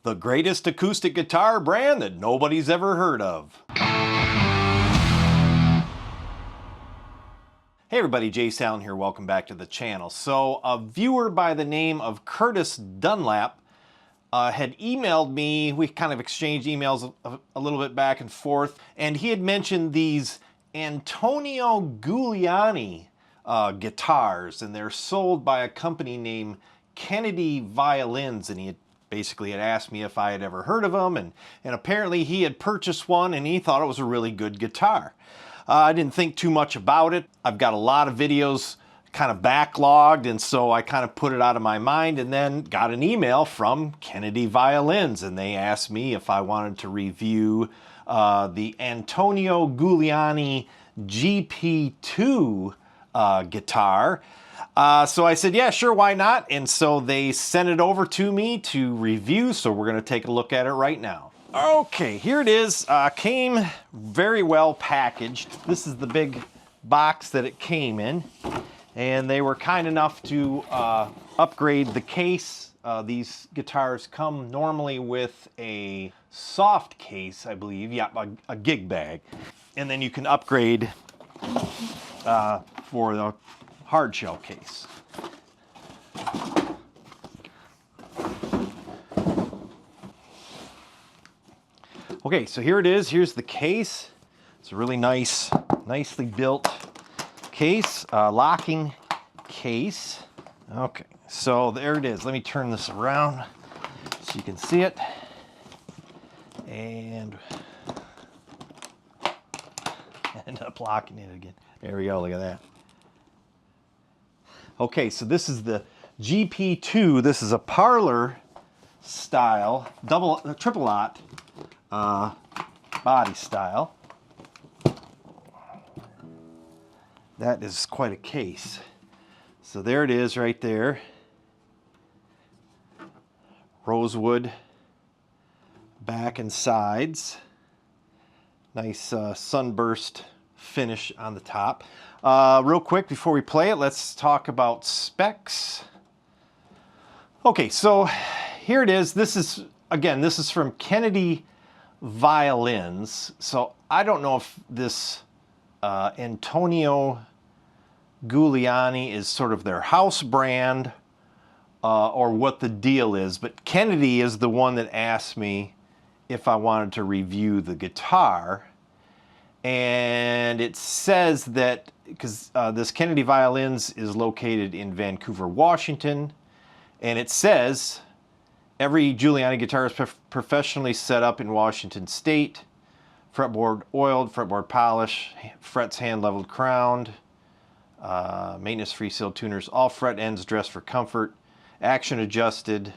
the greatest acoustic guitar brand that nobody's ever heard of. Hey everybody, Jay Salen here. Welcome back to the channel. So a viewer by the name of Curtis Dunlap had emailed me. We kind of exchanged emails a little bit back and forth, and he had mentioned these Antonio Guiliani guitars, and they're sold by a company named Kennedy Violins, and he had basically asked me if I had ever heard of them, and apparently he had purchased one and he thought it was a really good guitar. I didn't think too much about it. I've got a lot of videos kind of backlogged, and so I kind of put it out of my mind, and then got an email from Kennedy Violins, and they asked me if I wanted to review the Antonio Guiliani GP-2 guitar. So I said, yeah, sure, why not? And so they sent it over to me to review, so we're going to take a look at it right now. Okay, here it is. Came very well packaged. This is the big box that it came in, and they were kind enough to upgrade the case. These guitars come normally with a soft case, I believe, yeah, a gig bag, and then you can upgrade for the hard shell case. Okay, so here it is. Here's the case. It's a really nice, nicely built case, locking case. Okay, so there it is. Let me turn this around so you can see it. And end up locking it again. There we go, look at that. Okay, so this is the GP-2. This is a Parlor style, triple lot body style. That is quite a case. So there it is right there. Rosewood back and sides. Nice sunburst finish on the top. Real quick before we play it, let's talk about specs. Okay, so here it is. This is, again, this is from Kennedy Violins. So I don't know if this Antonio Guiliani is sort of their house brand or what the deal is, but Kennedy is the one that asked me if I wanted to review the guitar. And it says that, because this Kennedy Violins is located in Vancouver, Washington, and it says every Guiliani guitar is professionally set up in Washington State, fretboard oiled, fretboard polish, frets hand leveled, crowned, maintenance free seal tuners, all fret ends dressed for comfort, action adjusted,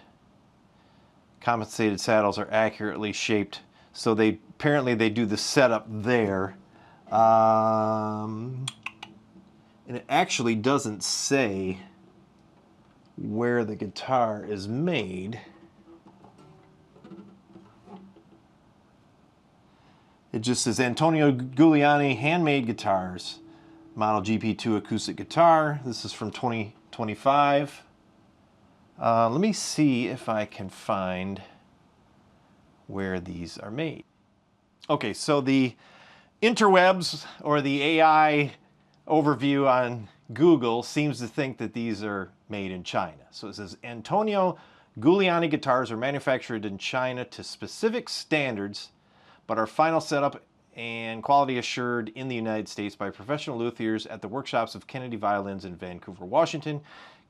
compensated saddles are accurately shaped. So apparently they do the setup there. And it actually doesn't say where the guitar is made. It just says Antonio Guiliani handmade guitars, model GP-2 acoustic guitar. This is from 2025. Let me see if I can find where these are made. Okay, so the interwebs, or the AI overview on Google, seems to think that these are made in China. So it says Antonio Guiliani guitars are manufactured in China to specific standards, but are final setup and quality assured in the United States by professional luthiers at the workshops of Kennedy Violins in Vancouver, Washington.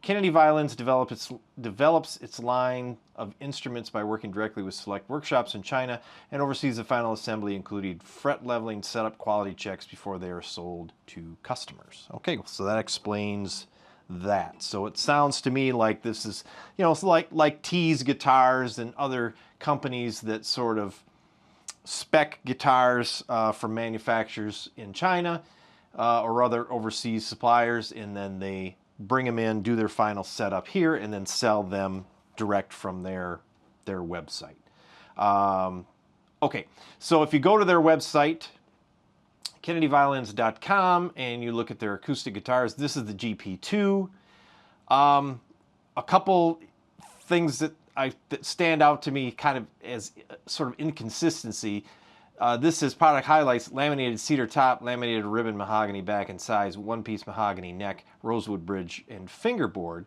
Kennedy Violins develops its line of instruments by working directly with select workshops in China and oversees the final assembly, including fret leveling, setup, quality checks before they are sold to customers. Okay, so that explains that. So it sounds to me like this is, you know, it's like Tees Guitars and other companies that sort of spec guitars from manufacturers in China or other overseas suppliers, and then they bring them in, do their final setup here, and then sell them direct from their website. Okay, so if you go to their website, kennedyviolins.com, and you look at their acoustic guitars, this is the GP-2. A couple things that that stand out to me kind of as sort of inconsistency. This is product highlights: laminated cedar top, laminated ribbon mahogany back and sides, one-piece mahogany neck, rosewood bridge, and fingerboard.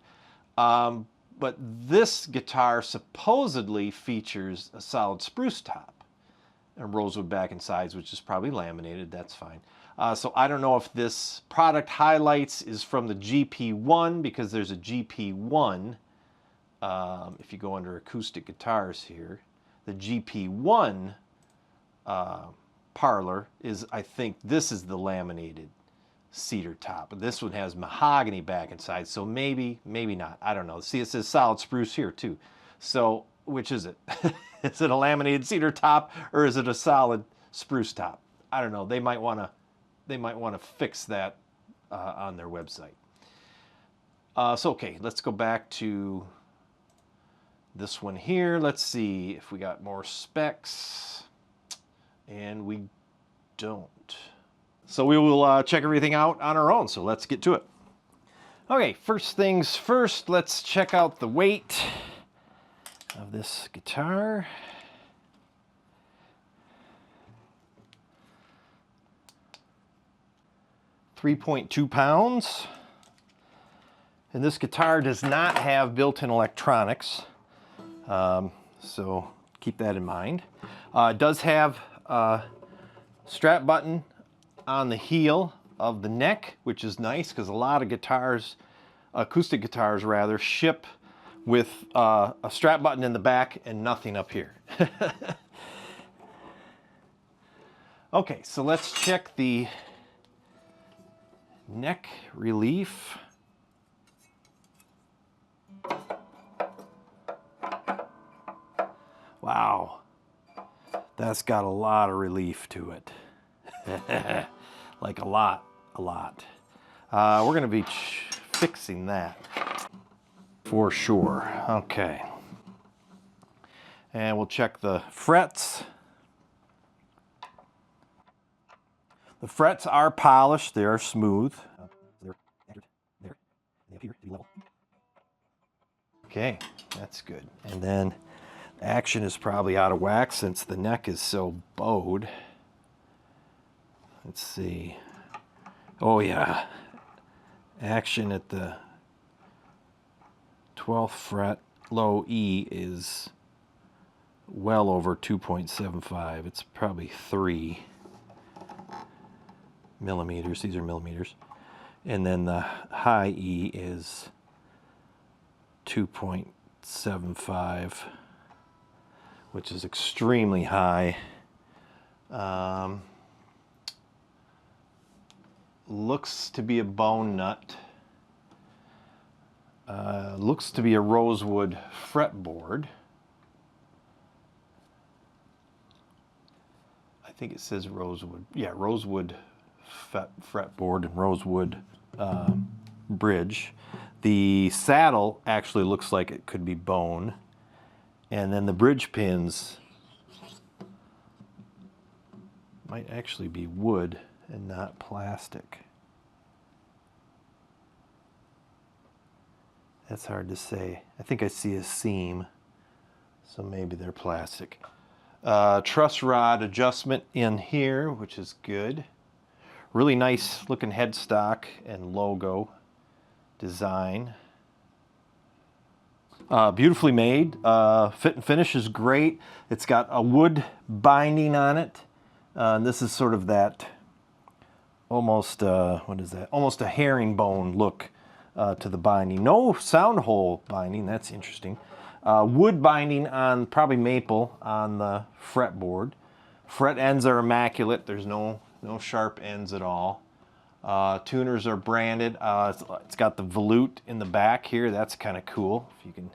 But this guitar supposedly features a solid spruce top and rosewood back and sides, which is probably laminated. That's fine. So I don't know if this product highlights is from the GP-1, because there's a GP-1. If you go under acoustic guitars here, the GP-1 Parlor is, I think this is the laminated cedar top. This one has mahogany back and sides, so maybe not. I don't know. See, it says solid spruce here too. So which is it? Is it a laminated cedar top or is it a solid spruce top? I don't know. They might want to fix that on their website. So okay, let's go back to this one here. Let's see if we got more specs, and we don't. So we will check everything out on our own, so let's get to it. Okay, first things first, let's check out the weight of this guitar. .2 pounds. And this guitar does not have built-in electronics, so keep that in mind. It does have a strap button on the heel of the neck, which is nice because a lot of guitars, acoustic guitars rather, ship with a strap button in the back and nothing up here. Okay, so let's check the neck relief. Wow, that's got a lot of relief to it. Like a lot. We're going to be fixing that for sure. Okay. And we'll check the frets. The frets are polished. They are smooth. They're anchored there. They appear to be level. Okay, that's good. And then action is probably out of whack since the neck is so bowed. Let's see. Oh yeah. Action at the 12th fret, low E, is well over 2.75. It's probably 3 millimeters. These are millimeters. And then the high E is 2.75, which is extremely high. Looks to be a bone nut. Looks to be a rosewood fretboard. I think it says rosewood. Yeah, rosewood fretboard and rosewood bridge. The saddle actually looks like it could be bone. And then the bridge pins might actually be wood and not plastic. That's hard to say. I think I see a seam, so maybe they're plastic. Truss rod adjustment in here, which is good. Really nice looking headstock and logo design. Beautifully made. Fit and finish is great. It's got a wood binding on it. And this is sort of that almost, what is that? Almost a herringbone look to the binding. No sound hole binding. That's interesting. Wood binding on probably maple on the fretboard. Fret ends are immaculate. There's no sharp ends at all. Tuners are branded. It's got the volute in the back here. That's kind of cool, if you can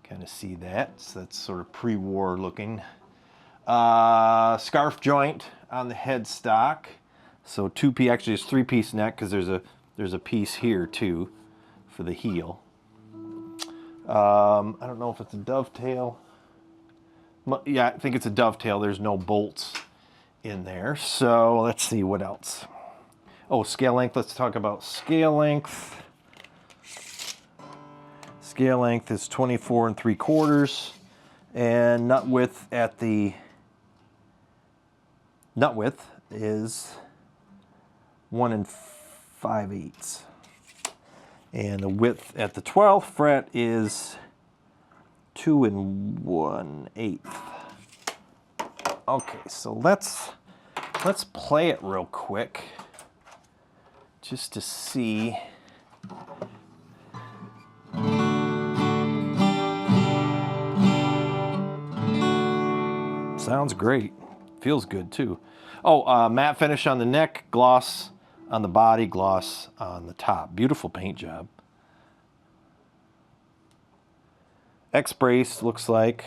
kind of see that. So that's sort of pre-war looking. Scarf joint on the headstock. So actually it's 3-piece neck, because there's a piece here too for the heel. I don't know if it's a dovetail. Yeah, I think it's a dovetail. There's no bolts in there. So let's see what else. Oh, scale length. Let's talk about scale length. Scale length is 24 3/4, and nut width at the nut width is 1 5/8, and the width at the 12th fret is 2 1/8. Okay, so let's play it real quick just to see. Sounds great. Feels good too. Oh, matte finish on the neck, gloss on the body, gloss on the top. Beautiful paint job. X-brace looks like.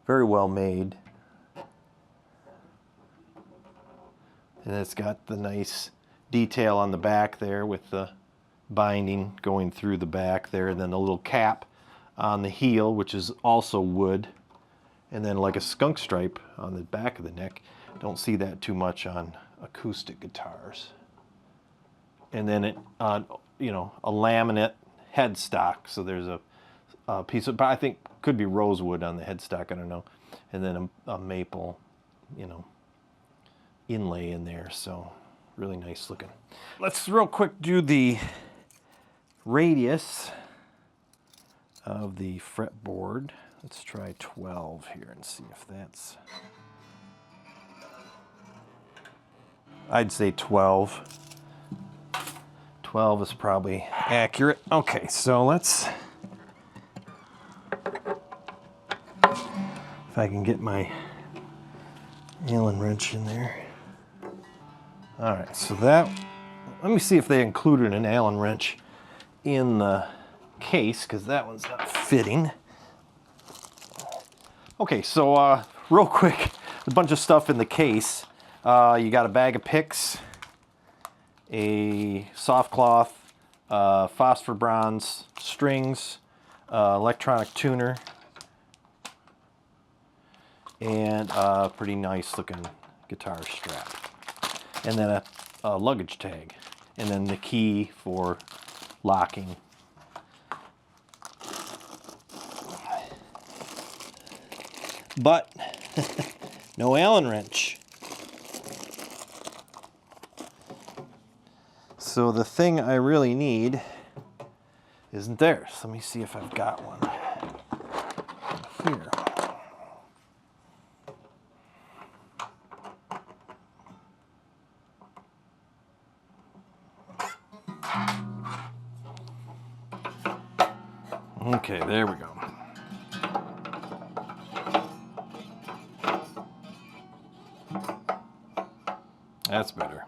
Very well made. And it's got the nice detail on the back there with the binding going through the back there, and then the little cap on the heel, which is also wood, and then like a skunk stripe on the back of the neck. Don't see that too much on acoustic guitars. And then it, you know, a laminate headstock. So there's a piece of, I think could be rosewood on the headstock, I don't know. And then a maple, you know, inlay in there. So really nice looking. Let's real quick do the radius of the fretboard. Let's try 12 here and see if that's... I'd say 12. 12 is probably accurate. Okay, so let's... If I can get my Allen wrench in there. All right, so that... Let me see if they included an Allen wrench in the case, because that one's not fitting. Okay, so real quick, a bunch of stuff in the case. You got a bag of picks, a soft cloth, phosphor bronze strings, electronic tuner, and a pretty nice looking guitar strap. And then a luggage tag, and then the key for locking. But no Allen wrench. So the thing I really need isn't there. So let me see if I've got one here. Okay, there we go. That's better.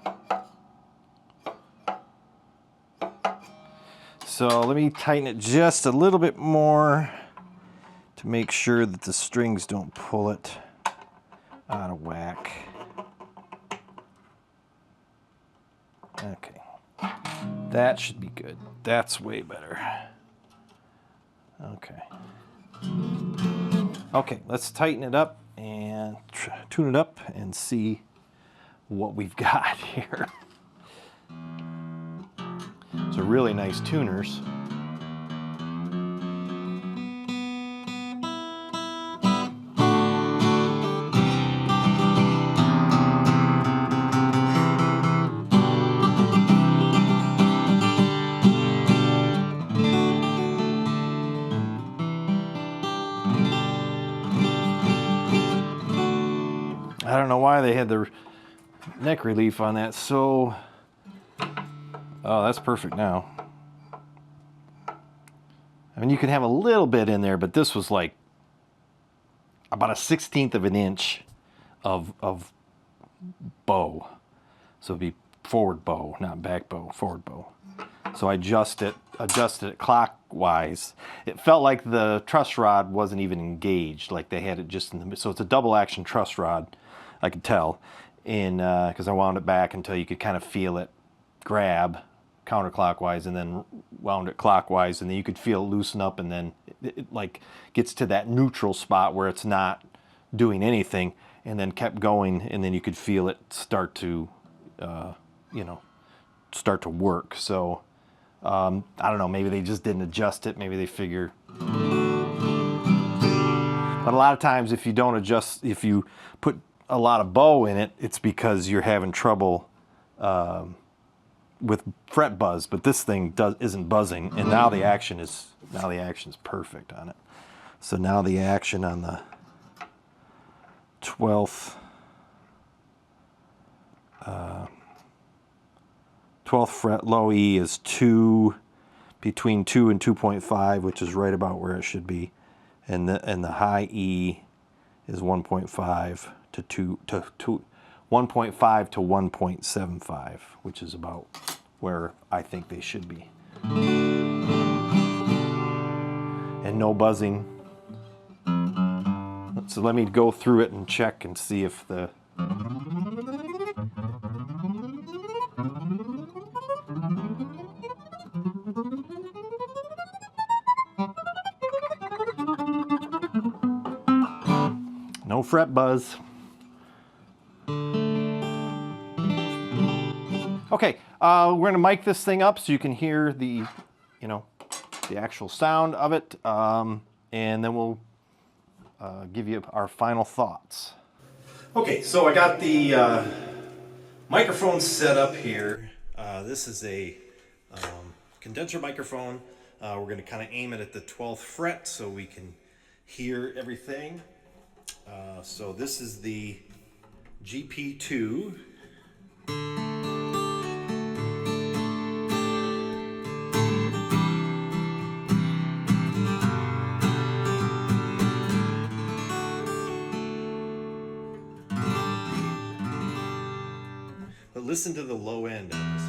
So let me tighten it just a little bit more to make sure that the strings don't pull it out of whack. Okay, that should be good. That's way better. Okay. Okay, let's tighten it up and tune it up and see what we've got here. So really nice tuners. I don't know why they had the neck relief on that. So, oh, that's perfect now. I mean, you can have a little bit in there, but this was like about a 1/16 of an inch of bow. So it'd be forward bow, not back bow, forward bow. So I adjusted it clockwise. It felt like the truss rod wasn't even engaged, like they had it just in the, so it's a double action truss rod, I could tell, in because I wound it back until you could kind of feel it grab counterclockwise, and then wound it clockwise, and then you could feel it loosen up, and then it like gets to that neutral spot where it's not doing anything, and then kept going, and then you could feel it start to you know, start to work. So I don't know, maybe they just didn't adjust it. Maybe they figure. But a lot of times if you don't adjust, if you put a lot of bow in it, it's because you're having trouble with fret buzz. But this thing isn't buzzing, and now the action is perfect on it. So now the action on the 12th 12th fret low E is between 2 and 2.5, which is right about where it should be, and the high E is 1.5 to 1.5 to 1.75, which is about where I think they should be. And no buzzing. So let me go through it and check and see if the no fret buzz. Okay, we're gonna mic this thing up so you can hear the, the actual sound of it, and then we'll give you our final thoughts. Okay, so I got the microphone set up here. This is a condenser microphone. We're going to kind of aim it at the 12th fret so we can hear everything. So this is the GP-2. But listen to the low end of this.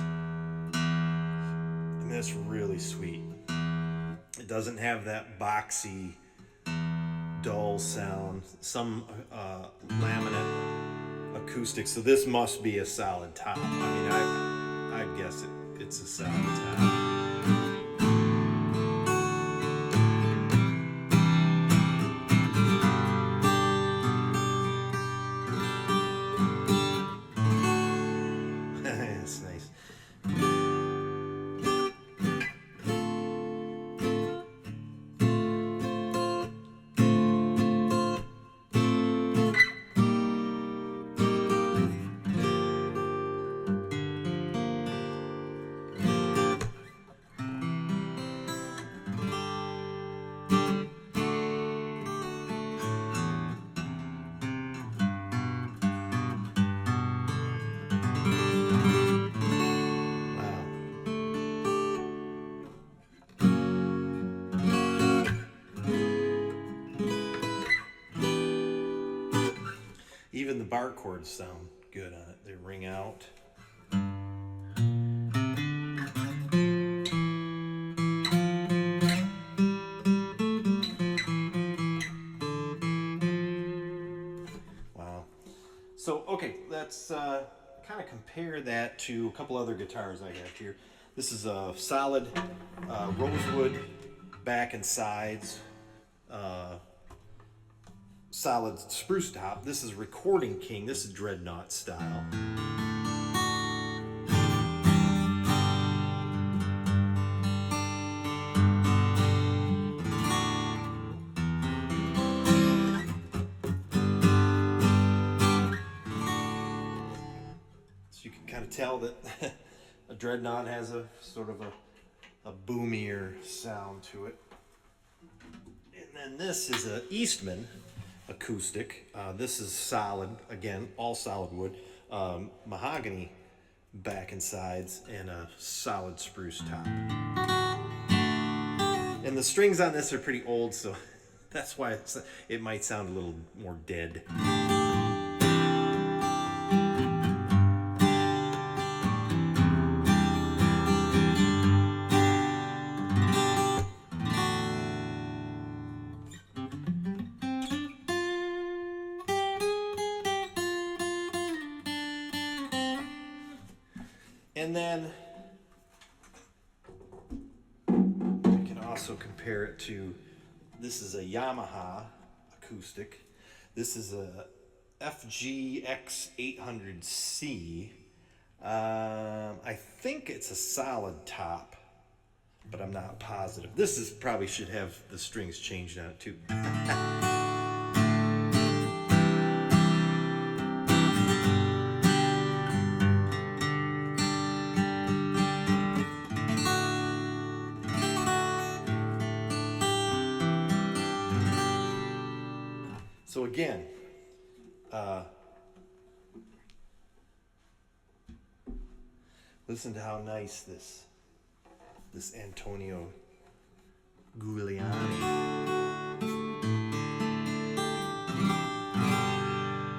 I mean, that's really sweet. It doesn't have that boxy, dull sound. Some laminate acoustic. So this must be a solid top. I mean, I guess it's a solid top. That's nice. Even the bar chords sound good on it. They ring out. Wow. So, okay, let's kind of compare that to a couple other guitars I have here. This is a solid rosewood back and sides. Solid spruce top. This is Recording King. This is Dreadnought style. So you can kind of tell that a Dreadnought has a sort of a boomier sound to it. And then this is a Eastman acoustic. This is solid, again, all solid wood, mahogany back and sides, and a solid spruce top. And the strings on this are pretty old, so that's why it might sound a little more dead. And then we can also compare it to, this is a Yamaha acoustic. This is a FGX 800C. I think it's a solid top. but I'm not positive. This is probably should have the strings changed on it too. So again, listen to how nice this Antonio Guiliani.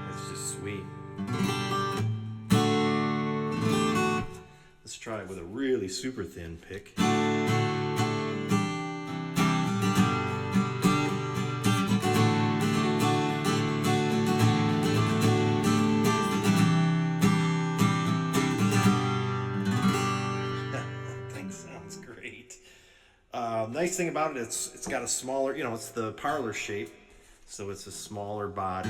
That's just sweet. Let's try it with a really super thin pick. Nice thing about it, it's got a smaller, you know, it's the Parlor shape, so it's a smaller body.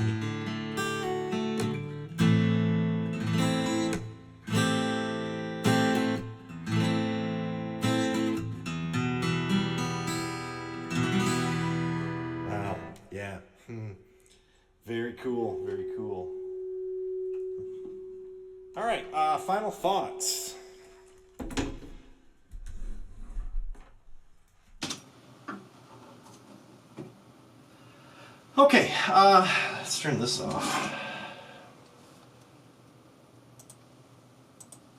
Wow, yeah. Very cool, very cool. All right, final thoughts. Okay, let's turn this off.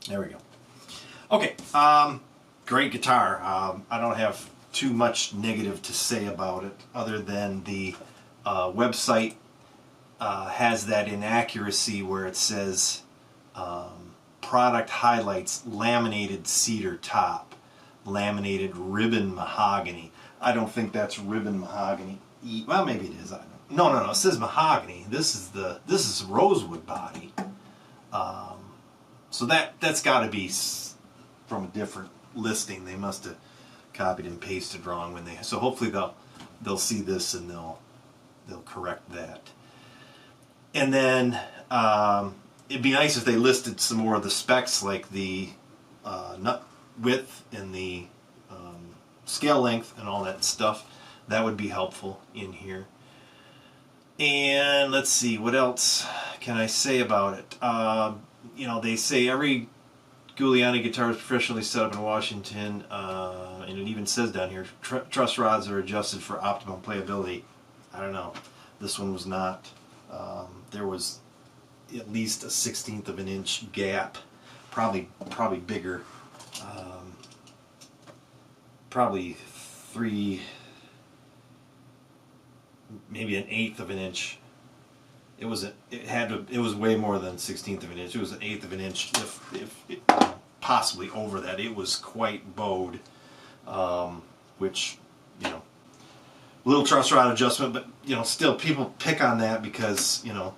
There we go. Okay, great guitar. I don't have too much negative to say about it, other than the website has that inaccuracy where it says product highlights laminated cedar top, laminated ribbon mahogany. I don't think that's ribbon mahogany. Well, maybe it is. I don't know. No. It says mahogany. This is rosewood body. So that's got to be from a different listing. They must have copied and pasted wrong when they. So hopefully they'll see this and they'll correct that. And then it'd be nice if they listed some more of the specs, like the nut width and the scale length and all that stuff. That would be helpful in here. And let's see, what else can I say about it? You know, they say every Guiliani guitar is professionally set up in Washington, and it even says down here, truss rods are adjusted for optimum playability. I don't know. This one was not. There was at least a 1/16 of an inch gap, probably bigger. Probably maybe an 1/8 of an inch. It was way more than 1/16 of an inch. It was an 1/8 of an inch, if possibly over that. It was quite bowed, which, you know, little truss rod adjustment, but you know, still people pick on that because, you know,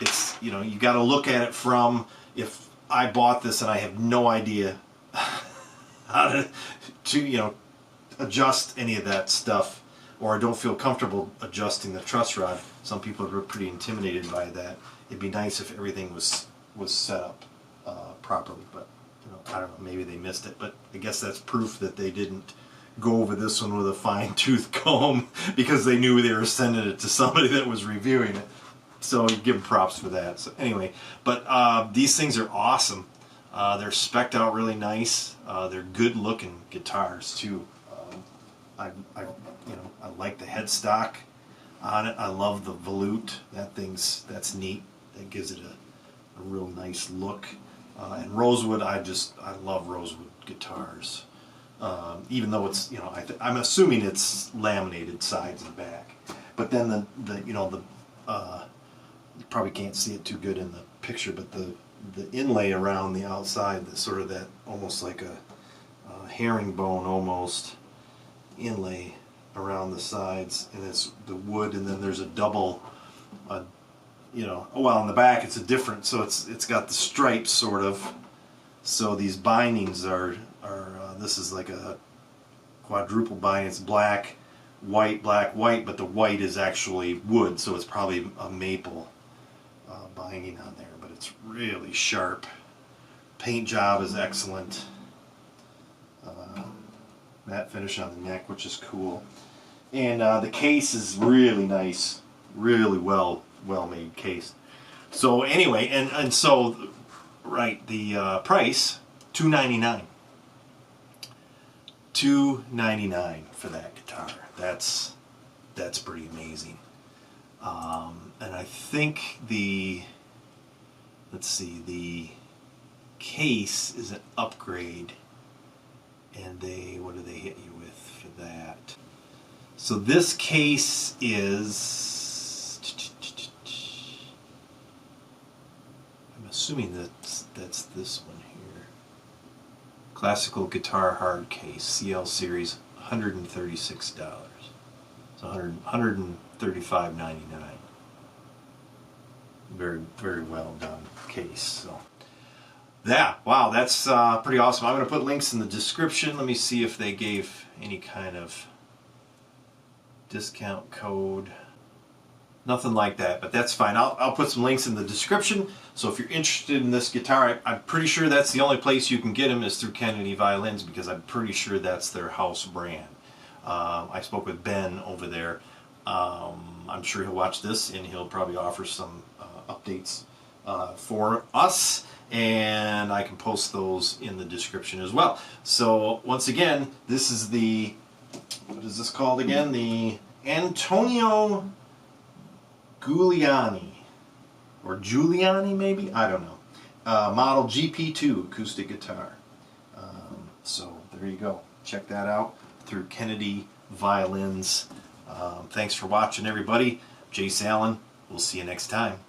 it's, you know, you got to look at it from, if I bought this and I have no idea how to you know, adjust any of that stuff, or I don't feel comfortable adjusting the truss rod. Some people are pretty intimidated by that. It'd be nice if everything was set up properly, but you know, I don't know, maybe they missed it. But I guess that's proof that they didn't go over this one with a fine-tooth comb because they knew they were sending it to somebody that was reviewing it. So you give them props for that. So anyway, but these things are awesome. They're spec'd out really nice. They're good-looking guitars too. I like the headstock on it. I love the volute. That's neat. That gives it a real nice look. And rosewood, I love rosewood guitars. Even though it's, you know, I'm assuming it's laminated sides and back. But then you probably can't see it too good in the picture, but the inlay around the outside, the sort of that almost like a herringbone almost inlay around the sides, and it's the wood, and then there's a double, you know, well, on the back it's a different, so it's got the stripes sort of. So these bindings are this is like a quadruple binding. It's black, white, but the white is actually wood, so it's probably a maple binding on there, but it's really sharp. Paint job is excellent. Matte finish on the neck, which is cool. And the case is really nice, really well made case. So anyway, and so right, the price $299. $299 for that guitar. That's pretty amazing. And I think let's see, the case is an upgrade, and what do they hit you with for that? So this case is, I'm assuming that's this one here. Classical guitar hard case, CL series, $136. So $135.99. Very well done case. So yeah, wow, that's pretty awesome. I'm going to put links in the description. Let me see if they gave any kind of discount code. Nothing like that, but that's fine. I'll put some links in the description. So if you're interested in this guitar, I'm pretty sure that's the only place you can get them is through Kennedy Violins, because I'm pretty sure that's their house brand. I spoke with Ben over there. I'm sure he'll watch this and he'll probably offer some updates for us, and I can post those in the description as well. So once again, this is the, what is this called again? The Antonio Guiliani, or Giuliani maybe? I don't know. Model GP-2 acoustic guitar. So there you go. Check that out through Kennedy Violins. Thanks for watching, everybody. Jace Allen. We'll see you next time.